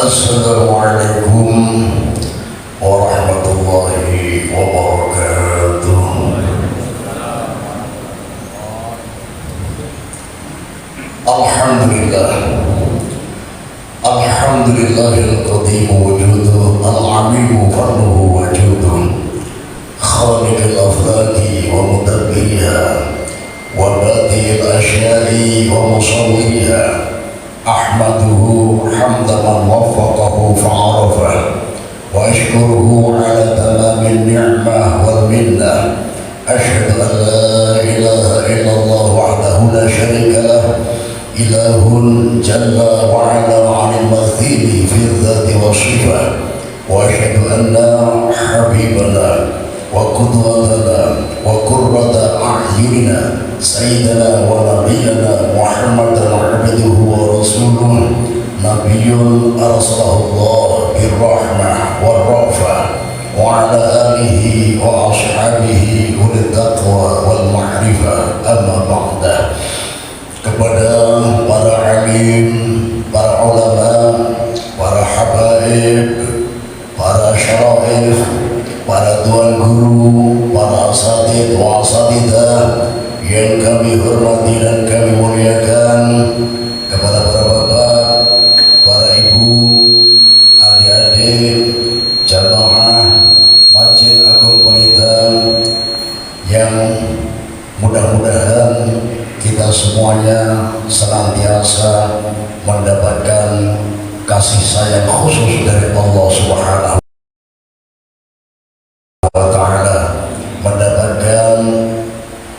Assalamualaikum warahmatullahi wabarakatuh. Alhamdulillah, alhamdulillahil qadim wujuduh, al-alim fadluhu wajuduh, khaliqil aflaki wa mudabbiriha wa badi'il asyari wa musawwiriha. Ahmaduhu hamda man waffaqahu fa'arafah, wa ashkuruhu ala tamamin ni'mah wal minnah. Ashhadu an la ilaha illallah wahdahu la syarika lah, ilahun jalla wa ala 'anil mathili fi dzati wa sifat. Wa ashhadu anna habibana wa qudwatana wa qurrata a'yunina sayyidina wa nabiyyana Muhammadan abduhu wa rasuluh, nabiyyun arsalahullah birrahmah warrafah wa ala alihi wa ashabihi ulil taqwa wal ma'rifah. Amma ba'da. Kepada para alim, para ulama, para habaib, para syaraif, para tuan guru, para asatid wa asatidah yang kami hormati dan kami muliakan, kepada para bapak, para ibu, adik-adik, jamaah Masjid Agung Penitan, yang mudah-mudahan kita semuanya senantiasa mendapatkan kasih sayang khusus dari Allah Subhanahu wa ta'ala, mendapatkan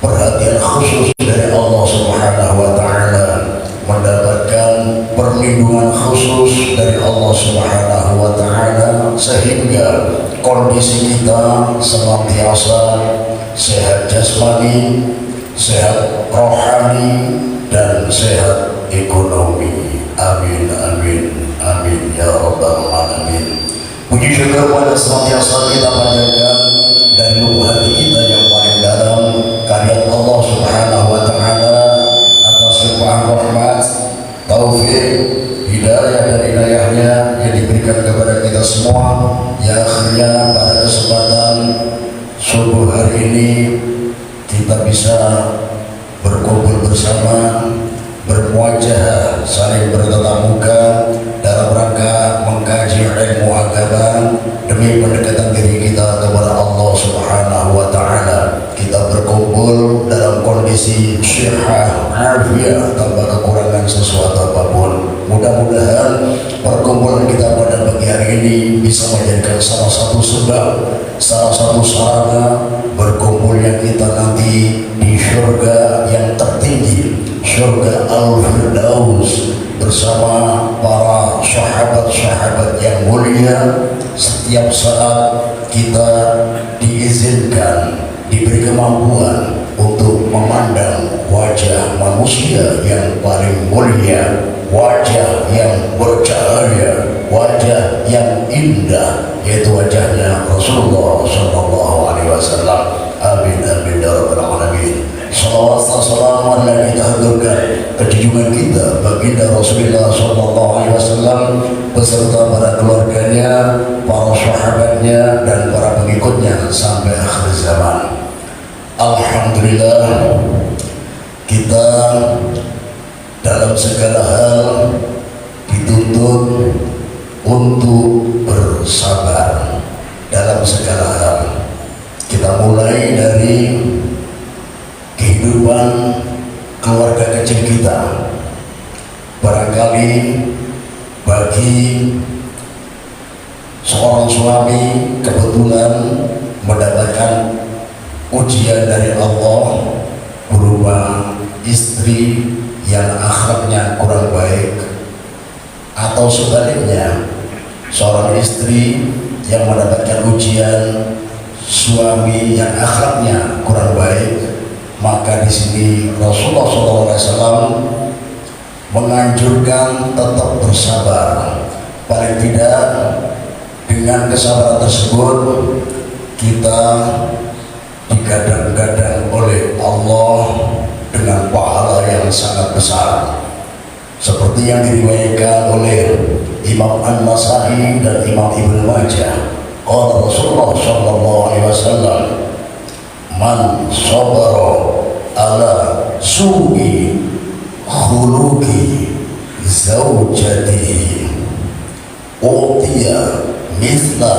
perhatian khusus dari Allah Subhanahu wa ta'ala, mendapatkan perlindungan khusus dari Allah Subhanahu wa ta'ala, sehingga kondisi kita senantiasa sehat jasmani, sehat rohani, dan sehat ekonomi. Amin, amin, amin ya rabbal alamin. Puji syukur pada senantiasa kita panjatkan dari lubuk hati kita yang paling dalam kehadirat Allah Subhanahu wa ta'ala atas limpahan rahmat, taufik, hidayah dan inayahnya yang diberikan kepada kita semua. Ya akhirnya pada kesempatan subuh hari ini kita bisa berkumpul bersama, bermuajah, saling bertatap muka dalam rangka mengkaji ilmu agama demi pendekatan diri kita kepada Allah Subhanahu wa ta'ala. Kita berkumpul dalam kondisi syihah, afiah, tanpa kekurangan sesuatu apapun. Mudah-mudahan perkumpulan kita pada pagi hari ini bisa menjadikan salah satu sebab, salah satu sarana berkumpulnya kita nanti di surga yang tertinggi, surga Al-Firdaus, bersama para sahabat-sahabat yang mulia. Setiap saat kita diizinkan, diberi kemampuan untuk memandang wajah manusia yang paling mulia, wajah yang bercahaya, wajah yang indah, yaitu wajahnya Rasulullah sallallahu alaihi wasallam. Amin, amin ya rabbal alamin. Salawat salam kita haturkan kejunjungan kita baginda Rasulullah sallallahu alaihi wasallam beserta para keluarganya, para sahabatnya, dan para pengikutnya sampai akhir zaman. Alhamdulillah, kita dalam segala hal dituntut untuk bersabar dalam segala hal. Kita mulai dari kehidupan keluarga kecil kita. Barangkali bagi seorang suami kebetulan mendapatkan ujian dari Allah berupa istri yang akhlaknya kurang baik, atau sebaliknya seorang istri yang mendapatkan ujian suami yang akhlaknya kurang baik. Maka di sini Rasulullah SAW menganjurkan tetap bersabar. Paling tidak dengan kesabaran tersebut kita digadang-gadang oleh Allah dengan pahala yang sangat besar, seperti yang diriwayatkan oleh Imam An-Nasai dan Imam Ibnu Majah. Qala Rasulullah sallallahu alaihi wasallam, man sabara ala su'i khuluqi zaujatihi utiya mithla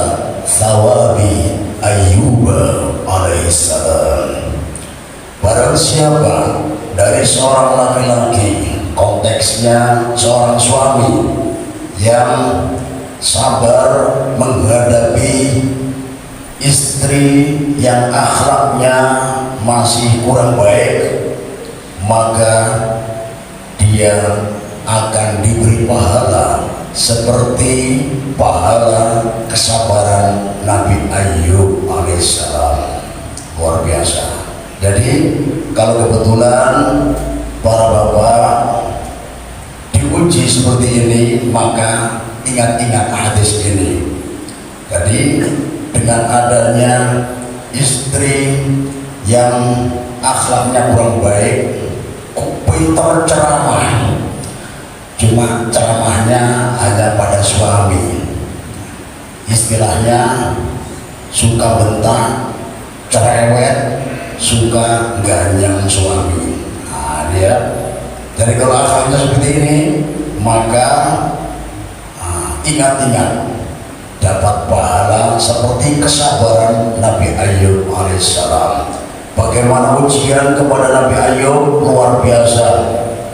thawabi Ayyuba alaihissalam. Barang siapa dari seorang laki-laki, konteksnya seorang suami yang sabar menghadapi istri yang akhlaknya masih kurang baik, maka dia akan diberi pahala seperti pahala kesabaran Nabi Ayyub alaihissalam. Luar biasa. Jadi kalau kebetulan para bapak diuji seperti ini, maka ingat-ingat hadis ini. Jadi dengan adanya istri yang akhlaknya kurang baik, pintar ceramah, cuma ceramahnya hanya pada suami, istilahnya suka bentak, cerewet, suka ganyang suami. Nah, dia jadi kalau akhlaknya seperti ini, maka ingat-ingat dapat pahala seperti kesabaran Nabi Ayyub alaihissalam. Bagaimana ujian kepada Nabi Ayyub luar biasa.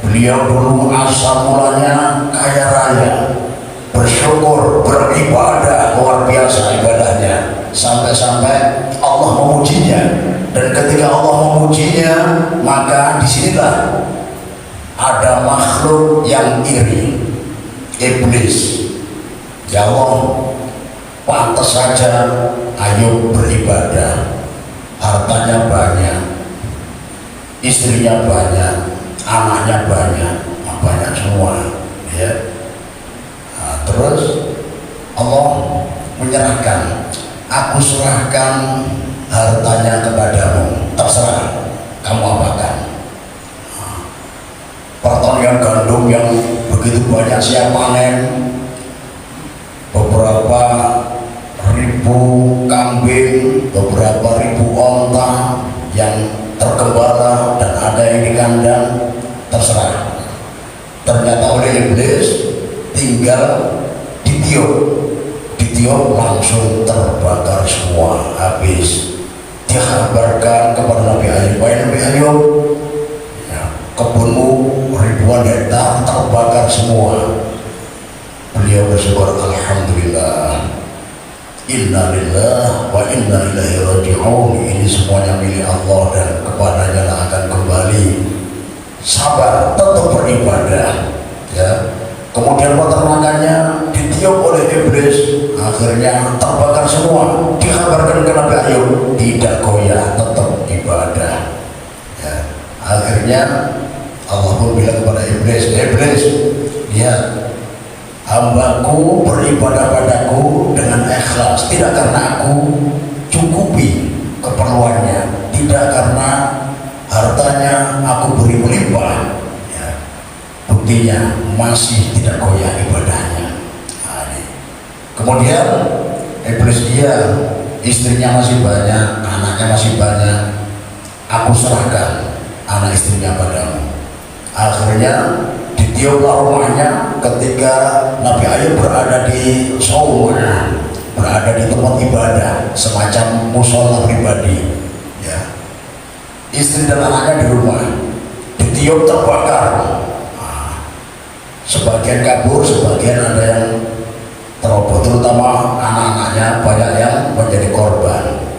Beliau dulu asal mulanya kaya raya, bersyukur, beribadah, luar biasa ibadahnya, sampai-sampai Allah memujinya. Dan ketika Allah memujinya, maka disinilah ada makhluk yang iri, iblis. Ya Allah, pantas saja Ayub beribadah, hartanya banyak, istrinya banyak, anaknya banyak, banyak semua, ya. Nah, terus Allah menyerahkan, aku serahkan hartanya kepadamu, terserah kamu apakan. Nah, pertanian gandum yang begitu banyak siap panen, beberapa ribu kambing, beberapa ribu onta yang tergembala dan ada yang di kandang, terserah. Ternyata oleh iblis tinggal ditiup langsung terbakar semua, habis. Dikabarkan kepada Nabi Ayyub, wahai Nabi Ayyub, ya, kebunmu ribuan hektar terbakar semua. Beliau bersyukur, alhamdulillah, inna lillah wa inna ilaihi raji'un. Ini semuanya milik Allah dan kepadanya lah akan kembali. Sabar, tetap beribadah, ya. Kemudian peternakannya ditiup oleh iblis, akhirnya terbakar semua. Dikabarkan ke Nabi Ayyub, tidak goyah, tetap ibadah, ya. Akhirnya Allah pun bilang kepada iblis, iblis, lihat, hambaku beribadah padaku dengan ikhlas, tidak karena aku cukupi keperluannya, tidak karena hartanya aku beri melimpah, ya. Buktinya masih tidak goyah ibadahnya. Nah, kemudian iblis, dia istrinya masih banyak, anaknya masih banyak, aku serahkan anak istrinya padamu. Akhirnya ditiuplah rumahnya ketika Nabi Ayyub berada di saumnya, berada di tempat ibadah, semacam musola pribadi, ya. Istri dan anaknya di rumah, ditiup terbakar. Nah, sebagian kabur, sebagian ada yang terobos, terutama anak-anaknya banyak yang menjadi korban,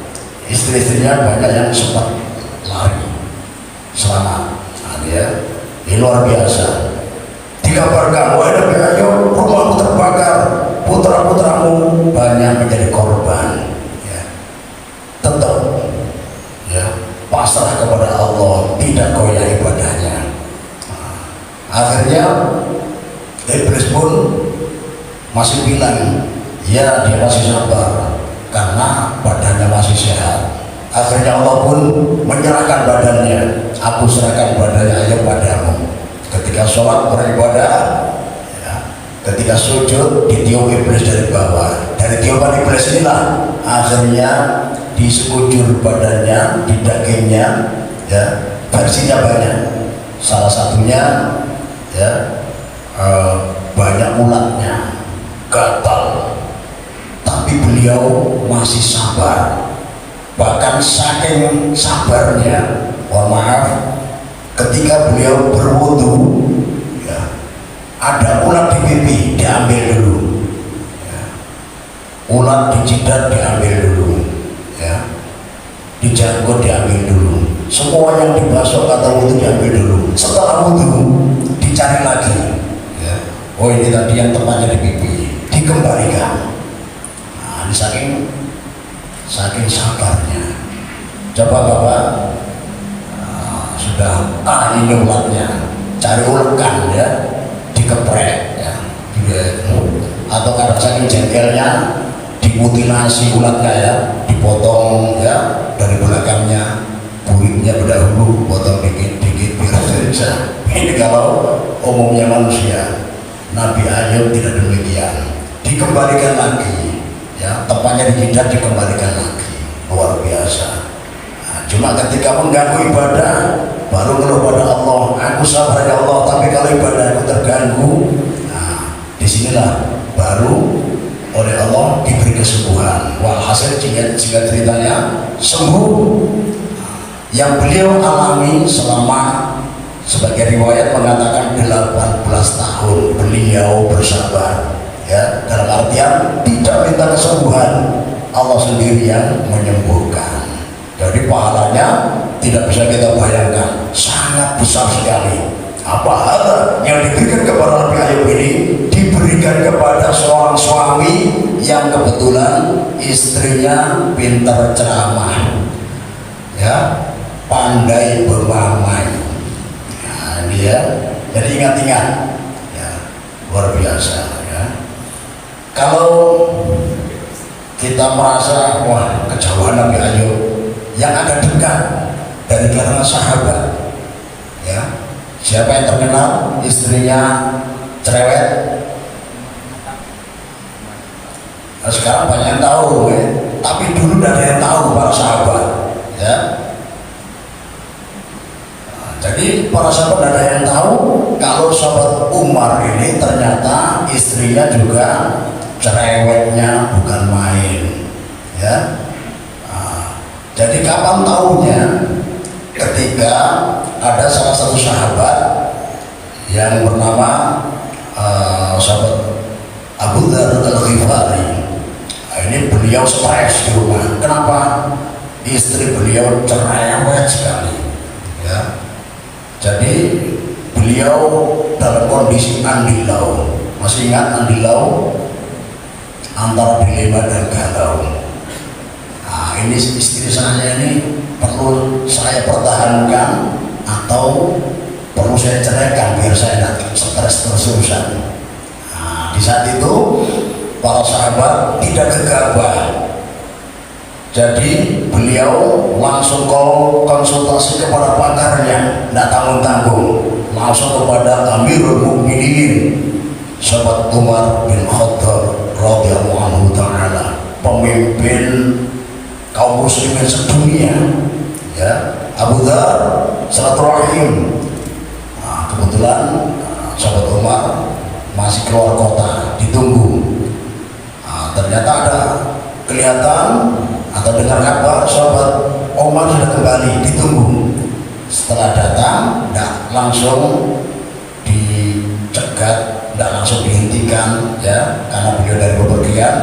istri-istrinya banyak yang sempat lari selamat. Nah, ya, ini luar biasa. Dikabarkan, wahai Nabi Ayyub, rumahmu terbakar, putra-putramu banyak menjadi korban, ya. Tetap, ya, pasrah kepada Allah, tidak goyah ibadahnya. Nah, akhirnya iblis pun masih bilang, ya, dia masih sabar karena badannya masih sehat. Akhirnya Allah pun menyerahkan badannya, aku serahkan badannya Ayub padamu. Ketika sholat beribadah, ya, Ketika sujud ditiup iblis dari bawah. Dari tiupan iblis inilah akhirnya di sekujur badannya, di dagingnya, ya, versinya banyak. Salah satunya, ya, banyak ulatnya, gatal. Tapi beliau masih sabar. Bahkan saking sabarnya, mohon maaf, ketika beliau berwudu, ya, ada ulat di pipi, diambil dulu, ya. Ulat di jidat diambil dulu, ya. Di janggut diambil dulu, semua yang dibasuh atau wudu diambil dulu. Setelah wudu dicari lagi, ya. Oh, ini tadi yang tepatnya di pipi, dikembalikan. Nah, ini saking sabarnya. Coba Bapak, sudah ini ulatnya, cari ulekan, ya, dikeprek, ya, atau kadang saking jengkelnya dimutilasi ulatnya, ya, dipotong, ya, dari belakangnya, kulitnya berdahulu potong dikit-dikit biar bisa. Ini kalau umumnya manusia. Nabi Ayub tidak demikian, dikembalikan lagi, ya, tepatnya di jidat dikembalikan lagi. Luar biasa. Nah, cuma ketika mengganggu ibadah baru ngeluh pada Allah, aku sabar ya Allah, tapi kalau ibadah aku terganggu, nah, disinilah baru oleh Allah diberi kesembuhan. Walhasil jika ceritanya sembuh, yang beliau alami selama, sebagai riwayat mengatakan 18 tahun beliau bersabar, ya, dalam artian tidak minta kesembuhan, Allah sendiri yang menyembuhkan. Jadi pahalanya tidak bisa kita bayangkan, sangat besar sekali. Apa hal yang diberikan kepada Nabi Ayub ini diberikan kepada seorang suami yang kebetulan istrinya pintar ceramah, ya, pandai bermamai. Nah, ini, ya, jadi ingat-ingat, ya, luar biasa, ya. Kalau kita merasa wah kejauhan Nabi Ayub, yang agak dekat dari kalangan sahabat, ya, siapa yang terkenal istrinya cerewet? Nah, sekarang banyak yang tahu, ya. Tapi dulu tidak ada yang tahu para sahabat, ya. Nah, jadi para sahabat tidak ada yang tahu kalau sahabat Umar ini ternyata istrinya juga cerewetnya bukan main, ya. Jadi kapan tahunya? Ketika ada salah satu sahabat yang bernama sahabat Abu Dzar Al-Ghifari. Nah, ini beliau stres di rumah. Kenapa? Istri beliau cerewet sekali, ya. Jadi beliau dalam kondisi andilau. Masih ingat andilau? Antara dilema dan galau. Nah, ini istri saya ini perlu saya pertahankan atau perlu saya ceraikan biar saya tidak stres terus-terusan. Nah, di saat itu para sahabat tidak gegabah. Jadi beliau langsung konsultasi kepada pakarnya, tidak tanggung-tanggung, langsung kepada Amirul Mukminin sahabat Umar bin Khattab radhiyallahu anhu ta'ala, pemimpin kaum muslimin sedunia, ya. Abu Dzar silaturahim. Nah, kebetulan sahabat Umar masih keluar kota, ditunggu. Nah, ternyata ada kelihatan atau dengar kabar sahabat Umar sudah kembali, ditunggu. Setelah datang, tidak langsung dicegat, tidak langsung dihentikan, ya, karena beliau dari bepergian,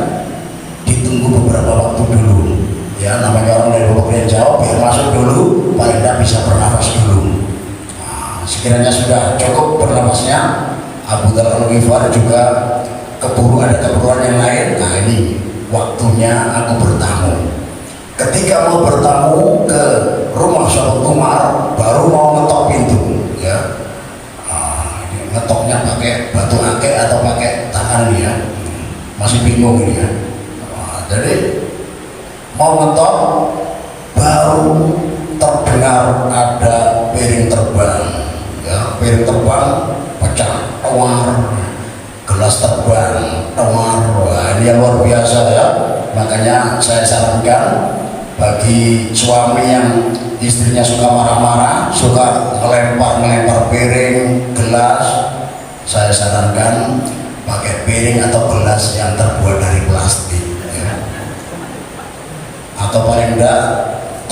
ditunggu beberapa waktu dulu. Ya, namanya orang dari bepergian jauh, biar masuk dulu, paling tidak bisa bernafas dulu. Nah, sekiranya sudah cukup bernafasnya, Abu Dzar Al-Ghifari juga keburu ada keperluan yang lain. Nah, ini waktunya aku bertamu. Ketika mau bertamu ke rumah sahabat Umar, baru mau ngetok pintu, ya. Nah, ini ngetoknya pakai batu akik atau pakai tangan, ya. Masih bingung ini, ya. Nah, jadi mau ngetok, baru terdengar ada piring terbang, ya, piring terbang pecah, war, gelas terbang, tawar. Ini yang luar biasa ya. Makanya saya sarankan bagi suami yang istrinya suka marah-marah, suka melempar piring, gelas, saya sarankan pakai piring atau gelas yang terbuat dari plastik ya. Atau paling enggak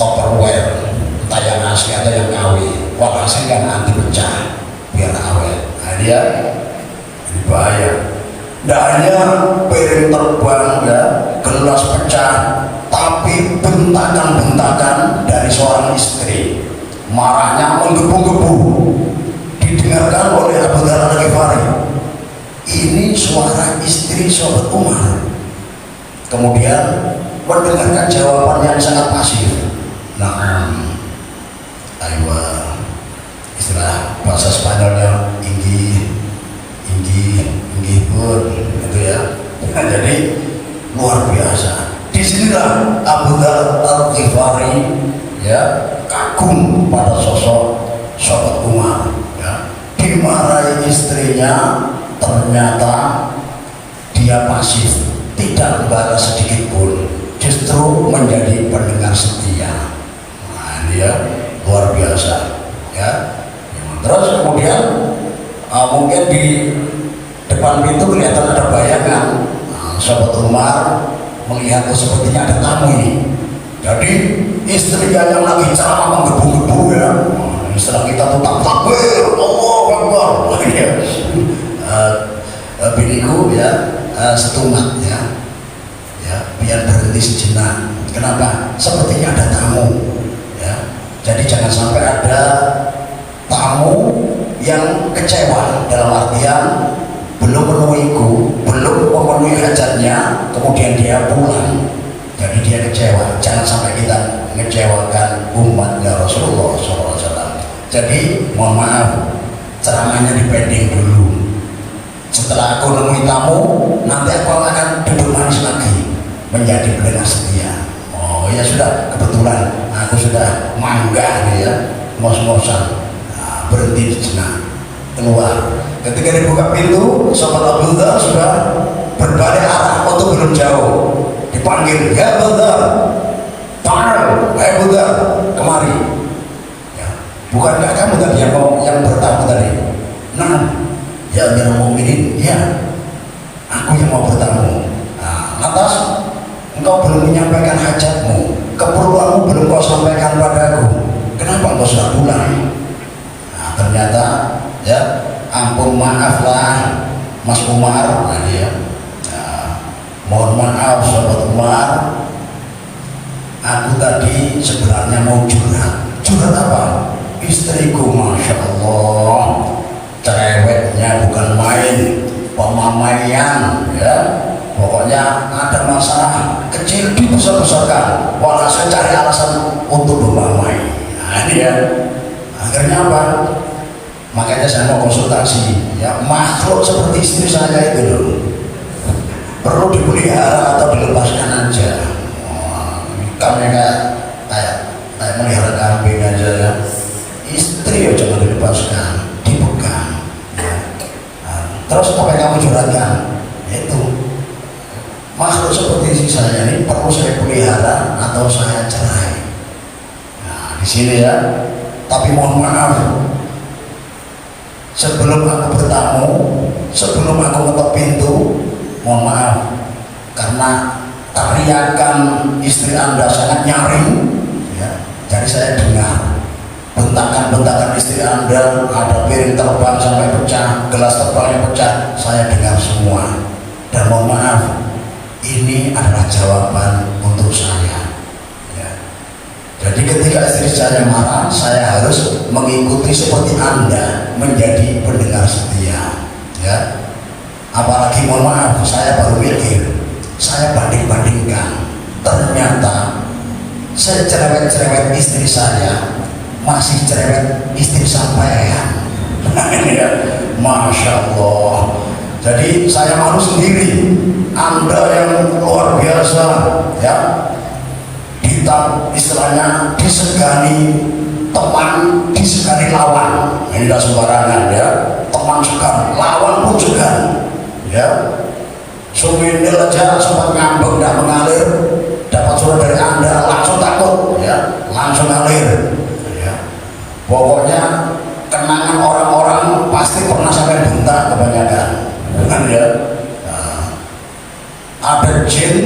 Tupperware, entah yang asli atau yang KW, walhasil yang anti pecah biar awet. Nah dia ini bahaya. Tidak hanya piring terbang ya, gelas pecah, tapi bentakan-bentakan dari seorang istri, marahnya menggebu-gebu, didengarkan oleh Abu Dzar Al-Ghifari. Ini suara istri sahabat Umar. Kemudian mendengarkan jawaban yang sangat pasif. Naam, aywa, istilah bahasa Spanyolnya inggi pun gitu ya. Nah, jadi luar biasa. Disinilah Abu Dzar Al-Ghifari ya kagum pada sosok sahabat Umar ya. Dimarahi istrinya, ternyata dia pasif, tidak membalas sedikit pun, justru menjadi pendengar setia. Nah dia luar biasa ya. Terus kemudian mungkin di depan pintu kelihatan ada bayangan. Sahabat Umar melihat sepertinya ada tamu ini. Jadi istrinya yang lagi ceramah menggebu-gebu ya. Istilah kita tuh takbir, Allahu Akbar. Biniku ya setumat ya, biar berhenti sejenak. Kenapa? Sepertinya ada tamu ya. Jadi jangan sampai ada tamu yang kecewa, dalam artian belum memenuhi hajatnya, kemudian dia pulang, jadi dia kecewa. Jangan sampai kita mengecewakan umatnya Rasulullah SAW. Jadi mohon maaf, ceramahnya dipending dulu. Setelah aku nemui tamu, nanti aku akan duduk manis lagi menjadi pendengar setia. Oh ya sudah, kebetulan aku sudah mangga nih ya, ngos-ngosan. Nah, berhenti sejenak, keluar. Ketika dibuka pintu, sahabat Abu Dzar sudah berbalik arah untuk belum jauh. Dipanggil, ya Abu Dzar, ta'al, Abu Dzar, kemari. Ya. Bukankah kamu tadi yang bertamu tadi? Nah, ya Amirul Mukminin, ya, aku yang mau bertamu. Nah, lantas engkau belum menyampaikan hajatmu, keperluanmu belum kau sampaikan padaku. Kenapa engkau sudah pulang? Nah, ternyata ya, ampun maaflah Mas Umar. Nah, dia mohon maaf sahabat Umar, aku tadi sebenarnya mau curhat. Curhat apa? Istriku Masya Allah cerewetnya bukan main, pemamaian ya. Pokoknya ada masalah kecil dibesar-besarkan, walhasil cari alasan untuk memamai. Nah ini ya, akhirnya apa? Makanya saya mau konsultasi ya, makhluk seperti istri saya itu loh, perlu dipelihara atau dilepaskan aja. Kami kayak melihara kambing aja ya. Istri ya jangan dilepaskan, dipegang ya. Nah, terus apa yang kamu curhatkan? Itu makhluk seperti istri saya ini perlu saya pelihara atau saya cerai. Nah di sini ya. Tapi mohon maaf, sebelum aku bertamu, sebelum aku ngetok pintu, mohon maaf, karena teriakan istri Anda sangat nyaring ya, jadi saya dengar bentakan-bentakan istri Anda, ada piring terbang sampai pecah, gelas terbang yang pecah, saya dengar semua. Dan mohon maaf, ini adalah jawaban untuk saya ya. Jadi ketika istri saya marah, saya harus mengikuti seperti Anda, menjadi pendengar setia ya. Apalagi mohon maaf, saya baru mikir, saya banding-bandingkan, ternyata secerewet-cerewet istri saya masih cerewet istri sampean. Ya, Masya Allah. Jadi saya malu sendiri. Anda yang luar biasa ya, istilahnya disegani teman, disegani lawan. Ini tidak sembarangan ya, teman segan, lawan pun segan. ya. Suminil aja sempat ngambek tidak mengalir, dapat surat dari Anda langsung takut, ya, langsung ngalir, ya. Pokoknya kenangan orang-orang pasti pernah sampai bentak kebanyakan, kan ya. Nah, ada jin,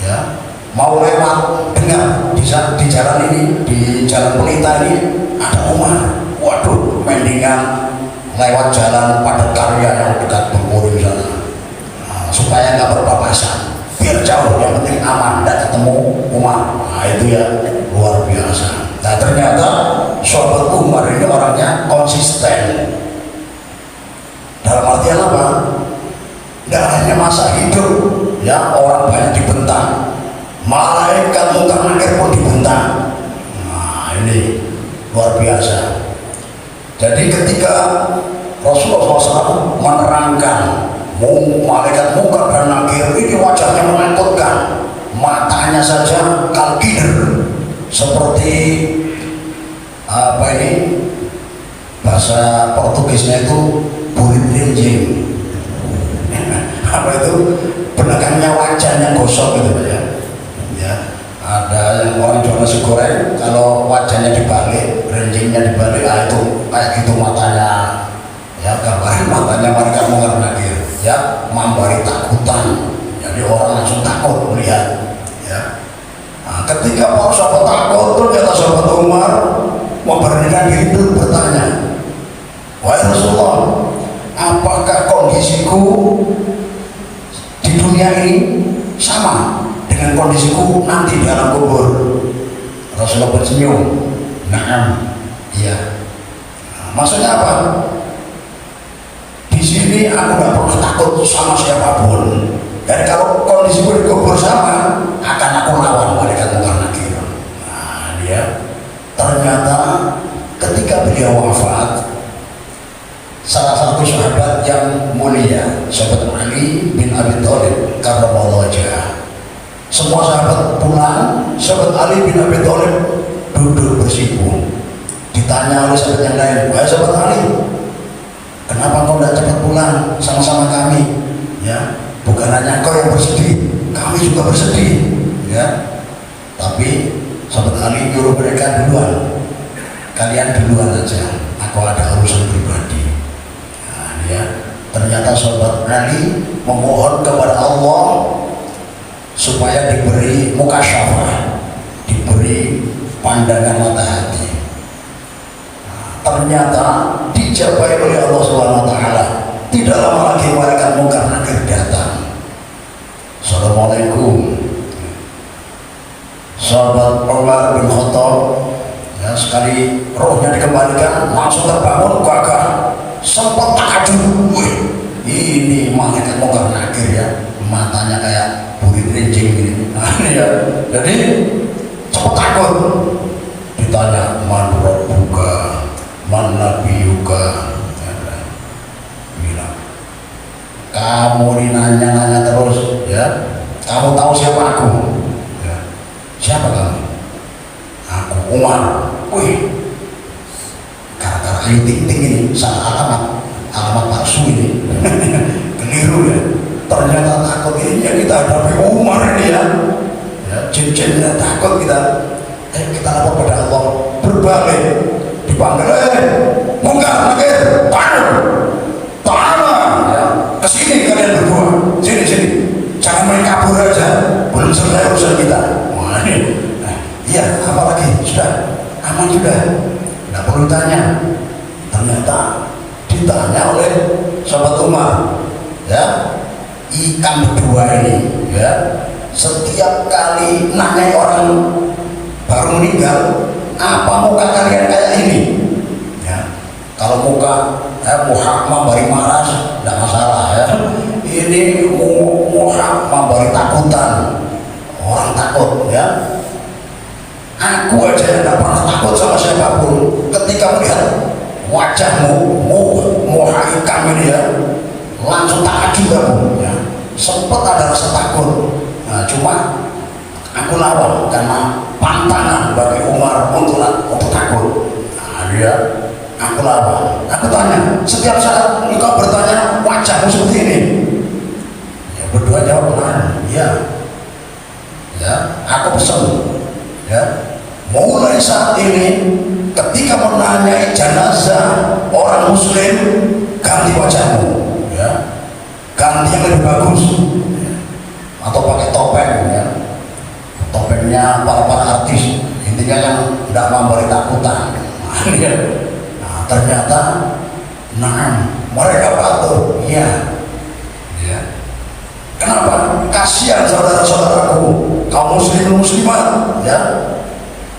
ya, mau lewat dengar di jalan ini, di jalan Pelita ini ada Umar. Waduh, mendingan lewat jalan Padat Karya yang dekat Bengkulu sana, supaya nggak berpapasan, biar jauh, yang penting aman, tidak ketemu Umar. Nah itu ya luar biasa. Nah ternyata sahabat Umar ini orangnya konsisten. Dalam artian apa? Tidak hanya masa hidup, ya, orang banyak dibentak, malaikat munkar nakir pun dibentak. Nah ini luar biasa. Jadi ketika Rasulullah SAW menerangkan malaikat munkar dan nakir ini wajahnya menakutkan, matanya saja kalkider, seperti apa ini bahasa Portugisnya itu burit rinjing. Apa itu, belakangnya wajahnya gosok gitu ya. Ya, ada yang orang jual nasi goreng kalau wajahnya dibalik, rinjingnya dibalik, itu kayak gitu matanya, ya, gambaran matanya malaikat munkar nakir, ya, memberi takutan. Jadi orang langsung takut melihat, ya. Nah, ketika para sahabat takut, ternyata sahabat Umar memberanikan diri bertanya, wahai Rasulullah, apakah kondisiku di dunia ini sama dengan kondisiku nanti di alam kubur? Rasulullah bersenyum, na'am, iya. Nah, maksudnya apa? Di sini aku nggak pernah takut sama siapapun. Dan kalau kondisiku di kubur sama, akan aku lawan malaikat munkar nakir. Nah, dia ternyata ketika beliau wafat, salah satu sahabat yang mulia, sahabat Ali bin Abi Thalib karramallahu wajhah, semua sahabat pulang, sahabat Ali bin Abi Thalib duduk bersikup. Ditanya oleh sahabat yang lain, wahai sahabat Ali, kenapa kau tidak cepat pulang sama-sama kami? Ya, bukan hanya kau yang bersedih, kami juga bersedih, ya. Tapi sahabat Ali nyuruh mereka duluan, kalian duluan aja, aku ada urusan pribadi. Nah, ya, ternyata sahabat Ali memohon kepada Allah supaya diberi mukasyafah, diberi pandangan mata hati. Ternyata dijabai oleh Allah SWT. Tidak lama lagi malaikat munkar nakir datang. Assalamualaikum. Sahabat Umar bin Khattab, ya, sekali rohnya dikembalikan langsung terbangun gagah, sempat takjub, wih, ini malaikat munkar nakir, ya, matanya kayak burit rinjing ini. Nah, ya. Jadi sempat takut. Ditanya, man rabbuka, man nabiyuka, bilang, kamu ini nanya-nanya terus, ya, kamu tahu siapa aku? Ya. Siapa kamu? Aku Umar. Wih, gara-gara Ayu Ting Ting ini salah alamat palsu ini. Keliru, ya. Ternyata takut ini ya, kita hadapi Umar ini, ya, ya, jin-jinnya takut kita. Kita lapor pada Allah, berbalik, dipanggil, munkar nakir, tangan, ya, kesini kalian berdua, sini, jangan main kabur aja, belum selesai urusan kita. Wah, ini, iya, apalagi, sudah, aman sudah, tidak perlu tanya. Ternyata ditanya oleh sahabat Umar, ya, ikan berdua ini, ya, setiap kali nanya orang baru meninggal, apa muka kalian kayak ini? Ya, kalau muka Muhammad bari maras, tidak masalah, ya. Ini Muhammad bari takutan, orang takut, ya. Aku aja tidak pernah takut sama siapapun. Ketika melihat wajahmu, muhakam ini, ya, langsung takjub aku, ya. Sempat ada rasa takut. Nah, cuma aku lawan karena pantangan bagi Umar untuk takut. Nah, dia, aku lawan. Aku tanya, setiap saat engkau bertanya wajahmu seperti ini, berdua jawab nah, iya. Ya, aku pesan ya, mulai saat ini ketika menanyai jenazah orang muslim ganti wajahmu ya, ganti yang lebih bagus ya. Atau pakai topeng ya, topengnya para artis, intinya yang tidak memberi takutan. Nah, ternyata nah mereka patuh ya. Kenapa? Kasihan saudara-saudaraku kaum muslimin muslimat ya.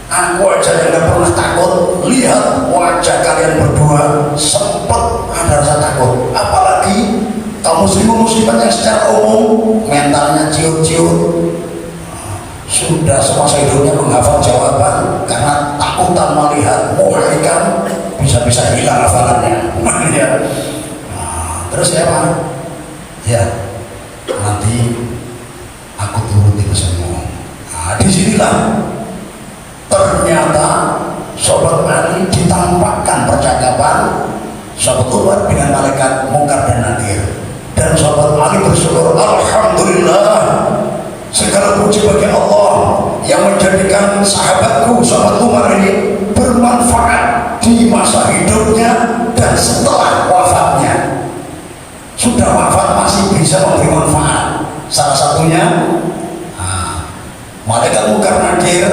Aku aja yang gak pernah takut lihat wajah kalian berdua sempat ada rasa takut, apalagi kaum muslimin muslimat yang secara umum mentalnya ciut-ciut sudah semasa hidupnya menghafal jawaban karena takutan melihat muhaikan bisa-bisa hilang hafalannya. Nah, terus ya Pak ya, nanti aku turuti semua. Nah, disinilah ternyata Sobat Ali ditampakkan percakapan Sobat Umar dengan malaikat Mungkar dan Nakir, dan Sobat Ali bersyukur, alhamdulillah segala puji bagi Allah yang menjadikan sahabatku Sobat Umar ini bermanfaat di masa hidupnya dan setelah wafatnya. Sudah wafat masih bisa memberi manfaat. Salah satunya malaikat Mungkar Nakir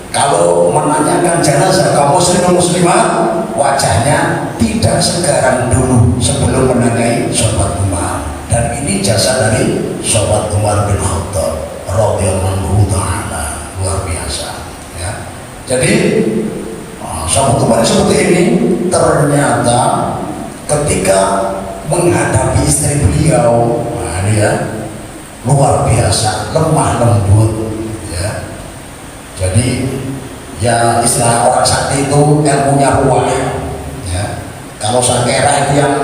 kalau menanyakan jenazah kaum muslim dan muslimat, wajahnya tidak segarang dulu sebelum menanyai Sobat Umar. Dan ini jasa dari Sobat Umar bin Khattab radhiyallahu ta'ala, luar biasa ya. Jadi Sobat Umar seperti ini ternyata ketika menghadapi istri beliau, nah dia luar biasa lemah lembut ya. Jadi ya istilah orang sakti itu ilmunya ruah ya. Kalau sakera itu yang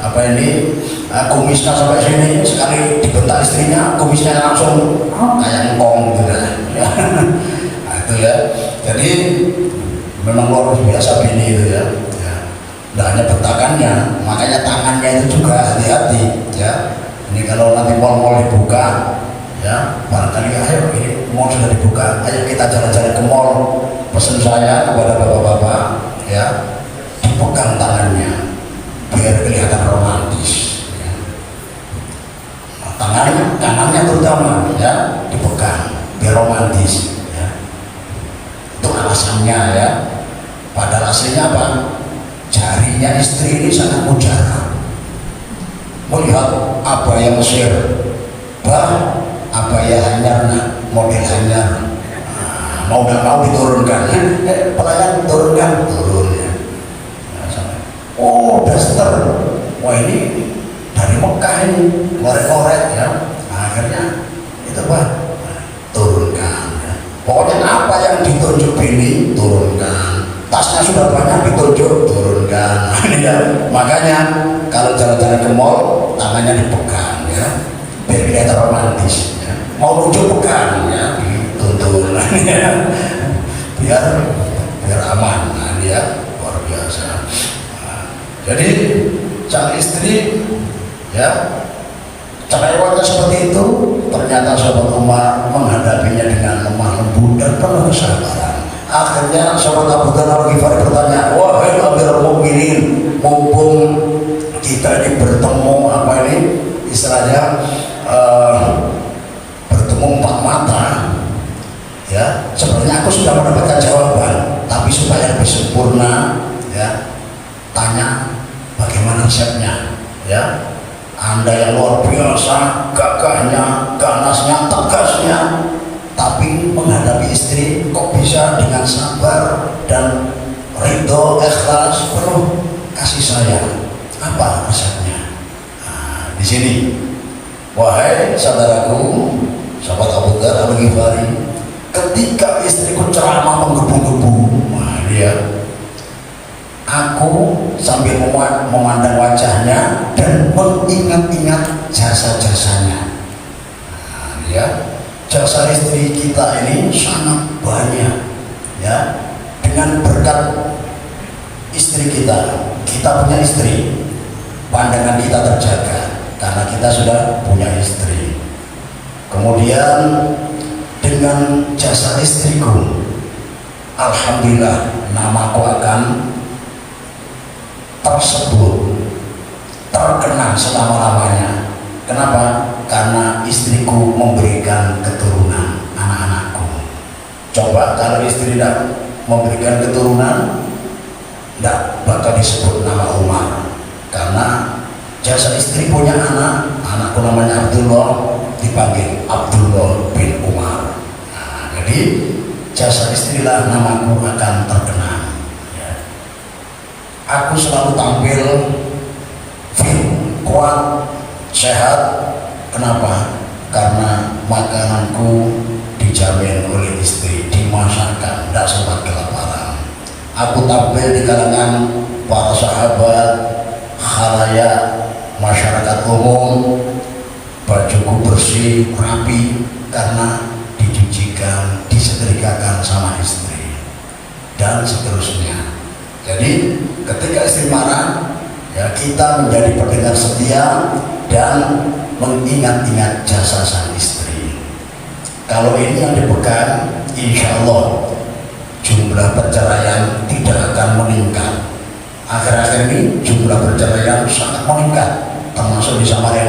apa ini kumisnya sampai sini, sekali dibentak istrinya kumisnya langsung kayak ngkong gitu ya. Nah, itu ya. Jadi memang luar biasa bini itu ya. Tidak hanya bentakannya, makanya tangannya itu juga hati-hati ya. Ini kalau nanti mal-mal dibuka ya, barangkali ayo ini mal sudah dibuka, ayo kita jalan-jalan ke mal, pesan saya kepada bapak-bapak ya, dipegang tangannya biar kelihatan romantis ya. Nah, tangannya terutama ya dipegang biar romantis ya. Itu alasannya ya, padahal aslinya apa? Jarinya istri ini sangat mujarab melihat abaya Mesir, abaya hanyar, model hanyar, mau nggak mau diturunkan, pelayan turunkan, turun ya. Oh daster, wah ini dari Mekah ini, ngorek-ngorek ya. Nah, akhirnya itu Pak turunkan ya. Pokoknya apa yang ditunjuk ini turunkan, tasnya sudah banyak ditunjuk turunkan ya. Makanya kalau jalan-jalan ke mall tangannya dipegang ya biar kelihatan romantis ya. Mau nunjuk pegang ya dituntun ya. biar aman ya, luar biasa. Nah, jadi sang istri ya caranya seperti itu, ternyata Sobat Umar menghadapinya dengan lemah lembut dan penuh kesabaran. Akhirnya Sobat Abu Dzar Al-Ghifari bertanya, wahai Amirul Mukminin, mumpung kita ini bertemu apa ini istilahnya bertemu empat mata ya, sebenarnya aku sudah mendapatkan jawaban, tapi supaya lebih sempurna ya, tanya bagaimana resepnya ya. Anda yang luar biasa gagahnya, ganasnya, tegasnya, tapi menghadapi istri kok bisa dengan sabar dan ridho, ikhlas, penuh kasih sayang. Apa resepnya? Nah, di sini, wahai saudaraku, sahabat Abu Dzar Al-Ghifari, ketika istriku ceramah menggebu-gebu, nah dia, aku sambil memandang wajahnya dan mengingat-ingat jasa-jasanya. Nah, ya, jasa istri kita ini sangat banyak, ya. Dengan berkat istri kita punya istri, pandangan kita terjaga karena kita sudah punya istri. Kemudian dengan jasa istriku, alhamdulillah namaku akan tersebut, terkenang selama-lamanya. Kenapa? Karena istriku memberikan keturunan anak-anakku. Coba kalau istri tidak memberikan keturunan, tidak bakal disebut nama Umar. Karena jasa istri punya anak, anakku namanya Abdullah, dipanggil Abdullah bin Umar. Nah, jadi jasa istrilah namaku akan terkenang. Ya. Aku selalu tampil fit, kuat, sehat. Kenapa? Karena makananku dijamin oleh istri, dimasakkan, tidak sempat kelaparan. Aku tampil di kalangan para sahabat, khalayak, masyarakat umum, bajuku bersih, rapi, karena dicucikan, disetrikakan sama istri, dan seterusnya. Jadi ketika istri marah, ya kita menjadi pendengar setia dan mengingat-ingat jasa sang istri. Kalau ini yang dipegang, insya Allah jumlah perceraian tidak akan meningkat. Akhir-akhir ini jumlah perceraian sangat meningkat, termasuk di Samarinda.